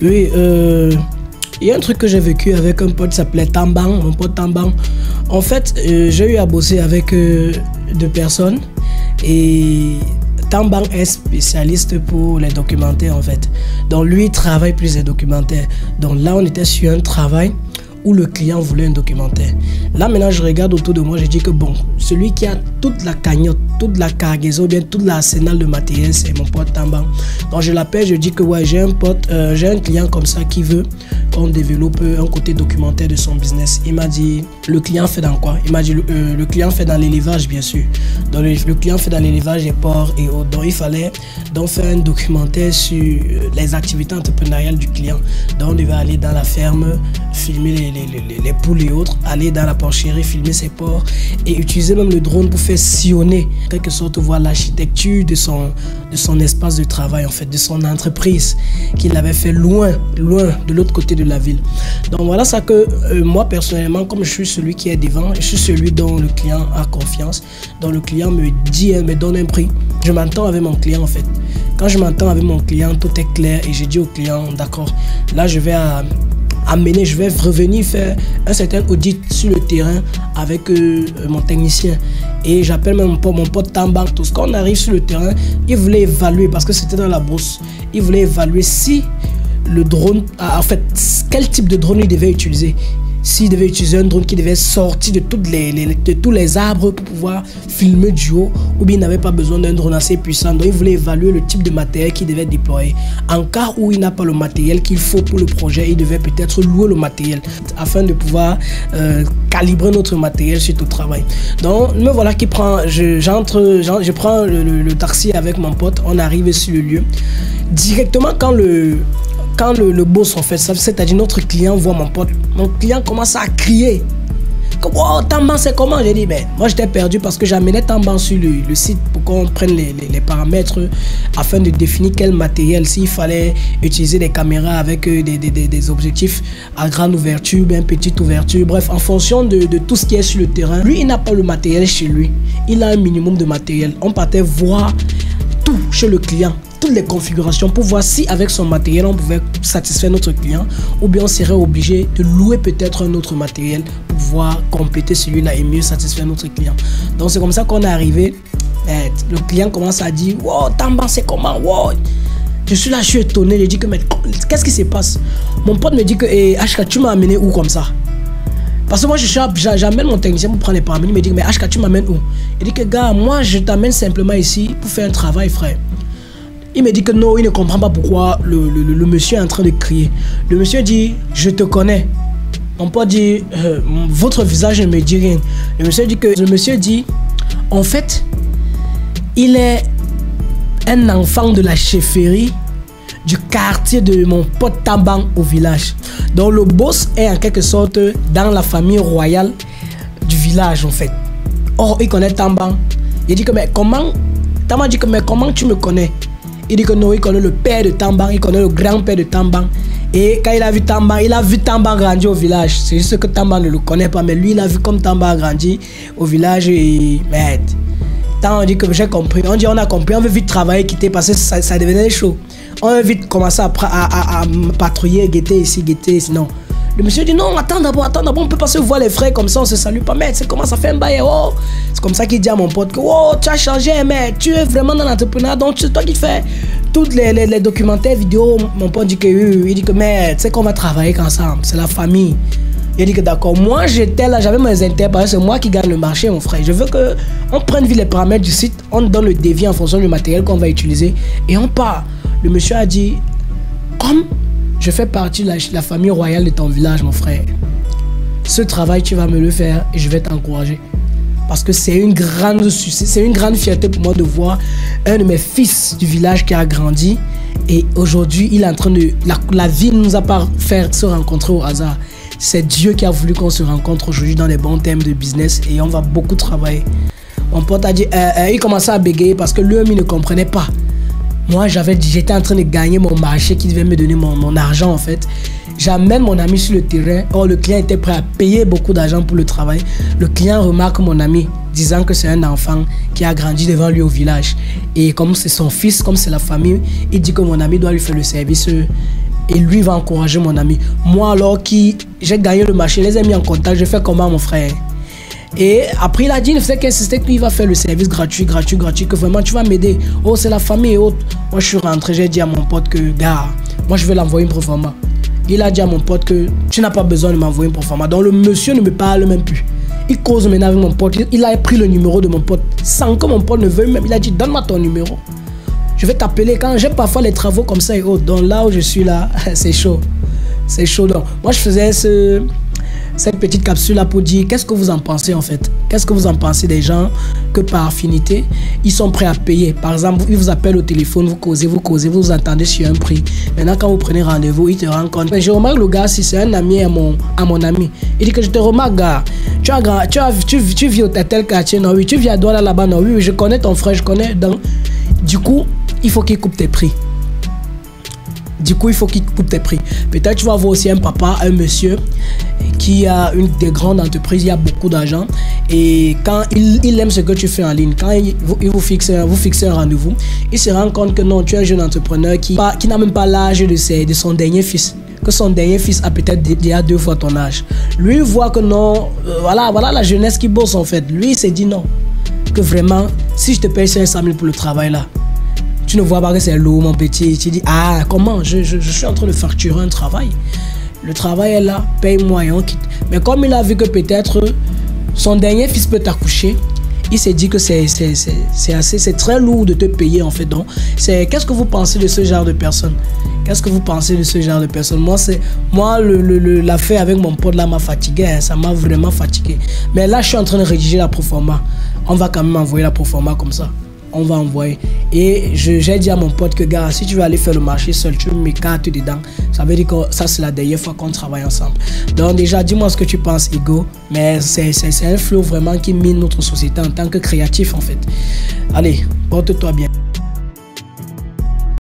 Oui, il y a un truc que j'ai vécu avec un pote qui s'appelait Tambang, mon pote Tambang. En fait, j'ai eu à bosser avec deux personnes et Tambang est spécialiste pour les documentaires en fait. Donc lui, il travaille plus les documentaires. Donc là, on était sur un travail où le client voulait un documentaire. Là, maintenant, je regarde autour de moi, je dis que bon, celui qui a toute la cagnotte, toute la cargaison, bien tout l'arsenal de matériel, c'est mon pote Tambang. Donc, je l'appelle, je dis que ouais, j'ai un pote, j'ai un client comme ça qui veut qu'on développe un côté documentaire de son business. Il m'a dit, le client fait dans quoi? Il m'a dit, le client fait dans l'élevage, bien sûr. Donc, le client fait dans l'élevage des porcs et autres. Donc, il fallait donc faire un documentaire sur les activités entrepreneuriales du client. Donc, on devait aller dans la ferme, filmer les poules et autres, aller dans la porcherie, filmer ses porcs et utiliser même le drone pour faire sillonner, en quelque sorte, voir l'architecture de son espace de travail, en fait, de son entreprise qu'il avait fait loin de l'autre côté de la ville. Donc voilà ça que moi personnellement, comme je suis celui qui est devant, je suis celui dont le client a confiance, dont le client me dit, me donne un prix. Je m'entends avec mon client en fait. Quand je m'entends avec mon client, tout est clair et j'ai dit au client, d'accord, là je vais je vais revenir faire un certain audit sur le terrain avec mon technicien. Et j'appelle même mon pote Tambang. Tout ce qu'on arrive sur le terrain, il voulait évaluer, parce que c'était dans la brousse, il voulait évaluer si le drone, en fait, quel type de drone il devait utiliser. S'il devait utiliser un drone qui devait sortir de tous les arbres pour pouvoir filmer du haut, ou bien il n'avait pas besoin d'un drone assez puissant. Donc il voulait évaluer le type de matériel qu'il devait déployer. En cas où il n'a pas le matériel qu'il faut pour le projet, il devait peut-être louer le matériel afin de pouvoir calibrer notre matériel sur tout le travail. Donc me voilà qui prend, je prends le taxi avec mon pote, on arrive sur le lieu. Directement quand le boss en fait, c'est-à-dire notre client voit mon pote, mon client commence à crier. Oh, Tambang c'est comment? J'ai dit, ben, moi j'étais perdu parce que j'amenais Tambang sur le site pour qu'on prenne les paramètres afin de définir quel matériel, s'il fallait utiliser des caméras avec des objectifs à grande ouverture, bien petite ouverture, bref, en fonction de tout ce qui est sur le terrain. Lui, il n'a pas le matériel chez lui, il a un minimum de matériel. On partait voir tout chez le client, toutes les configurations pour voir si avec son matériel on pouvait satisfaire notre client ou bien on serait obligé de louer peut-être un autre matériel pour pouvoir compléter celui-là et mieux satisfaire notre client. Donc c'est comme ça qu'on est arrivé. Le client commence à dire wow, Tambang c'est comment? Wow. Je suis là, je suis étonné, je dis que mais qu'est-ce qui se passe? Mon pote me dit que HK, tu m'as amené où comme ça? Parce que moi j'amène mon technicien pour prendre les paramètres. Il me dit mais HK, tu m'amènes où? Il dit que gars, moi je t'amène simplement ici pour faire un travail, frère. Il me dit que non, il ne comprend pas pourquoi le monsieur est en train de crier. Le monsieur dit, je te connais. Mon pote dit, votre visage ne me dit rien. Le monsieur dit, en fait, il est un enfant de la chefferie du quartier de mon pote Tambang au village. Donc le boss est en quelque sorte dans la famille royale du village en fait. Or, il connaît Tambang. Il dit que mais comment? Tambang dit que mais comment tu me connais? Il dit que non, il connaît le père de Tambang, il connaît le grand-père de Tambang. Et quand il a vu Tambang grandir au village. C'est juste que Tambang ne le connaît pas, mais lui, il a vu comme Tambang grandir au village et merde. Tant on dit que j'ai compris, on a compris, on veut vite travailler, quitter parce que ça devenait chaud. On veut vite commencer à patrouiller, guetter ici, sinon. Le monsieur dit non, attends d'abord, on peut pas se voir les frères comme ça, on se salue pas, mais c'est comment ça fait un bail, oh. C'est comme ça qu'il dit à mon pote que oh, tu as changé, mais tu es vraiment dans l'entrepreneuriat, donc c'est toi qui fais tous les documentaires vidéo. Mon pote dit que il dit que mais tu sais qu'on va travailler ensemble, c'est la famille. Il dit que d'accord, moi j'étais là, j'avais mes intérêts, c'est moi qui gagne le marché, mon frère. Je veux que on prenne les paramètres du site, on donne le devis en fonction du matériel qu'on va utiliser et on part. Le monsieur a dit, comme je fais partie de la famille royale de ton village, mon frère, ce travail, tu vas me le faire et je vais t'encourager. Parce que c'est une grande fierté pour moi de voir un de mes fils du village qui a grandi. Et aujourd'hui, il est en train de... La vie ne nous a pas fait se rencontrer au hasard. C'est Dieu qui a voulu qu'on se rencontre aujourd'hui dans les bons thèmes de business et on va beaucoup travailler. Mon pote a dit... il commençait à bégayer parce que lui-même, il ne comprenait pas. Moi, j'étais en train de gagner mon marché qui devait me donner mon argent en fait. J'amène mon ami sur le terrain. Or, le client était prêt à payer beaucoup d'argent pour le travail. Le client remarque mon ami, disant que c'est un enfant qui a grandi devant lui au village. Et comme c'est son fils, comme c'est la famille, il dit que mon ami doit lui faire le service et lui va encourager mon ami. Moi alors qui j'ai gagné le marché, les ai mis en contact, je fais comment mon frère? Et après il a dit, il faisait qu'insister qu'il va faire le service gratuit, que vraiment tu vas m'aider. Oh c'est la famille et autres. Moi je suis rentré, j'ai dit à mon pote que gars, moi je vais l'envoyer une proforma. Il a dit à mon pote que tu n'as pas besoin de m'envoyer une proforma. Donc le monsieur ne me parle même plus. Il cause maintenant avec mon pote, il a pris le numéro de mon pote sans que mon pote ne veuille même. Il a dit donne-moi ton numéro. Je vais t'appeler quand j'ai parfois les travaux comme ça et autres. Donc là où je suis là, c'est chaud. C'est chaud. Donc moi je faisais cette petite capsule là pour dire qu'est-ce que vous en pensez en fait. Qu'est-ce que vous en pensez des gens que par affinité, ils sont prêts à payer. Par exemple, ils vous appellent au téléphone, vous causez, vous attendez sur un prix. Maintenant quand vous prenez rendez-vous, ils te rendent compte. Mais je remarque le gars, si c'est un ami à mon ami, il dit que je te remarque gars, tu vis au tel quartier, non oui, tu vis à Douala là-bas, non oui, je connais ton frère, je connais. Donc, du coup, il faut qu'il coupe tes prix. Peut-être tu vas voir aussi un papa, un monsieur qui a une des grandes entreprises, il y a beaucoup d'argent. Et quand il aime ce que tu fais en ligne, quand vous fixez un rendez-vous, il se rend compte que non, tu es un jeune entrepreneur qui n'a même pas l'âge de son dernier fils. Que son dernier fils a peut-être déjà 2 fois ton âge. Lui, il voit que non, voilà la jeunesse qui bosse en fait. Lui, il s'est dit non, que vraiment, si je te paye 500 000 pour le travail là, tu ne vois pas que c'est lourd, mon petit. Tu dis, ah, comment je suis en train de facturer un travail. Le travail est là, paye-moi et on quitte. Mais comme il a vu que peut-être son dernier fils peut t'accoucher, il s'est dit que c'est très lourd de te payer en fait. Donc, qu'est-ce que vous pensez de ce genre de personnes? Qu'est-ce que vous pensez de ce genre de personnes? Moi, l'affaire avec mon pote là m'a fatigué, hein, ça m'a vraiment fatigué. Mais là, je suis en train de rédiger la proforma. On va quand même envoyer la proforma comme ça. On va envoyer. Et j'ai dit à mon pote que gars, si tu veux aller faire le marché seul, tu m'écartes dedans. Ça veut dire que ça c'est la dernière fois qu'on travaille ensemble. Donc déjà, dis-moi ce que tu penses, Ego. Mais c'est un flow vraiment qui mine notre société en tant que créatif en fait. Allez, porte-toi bien.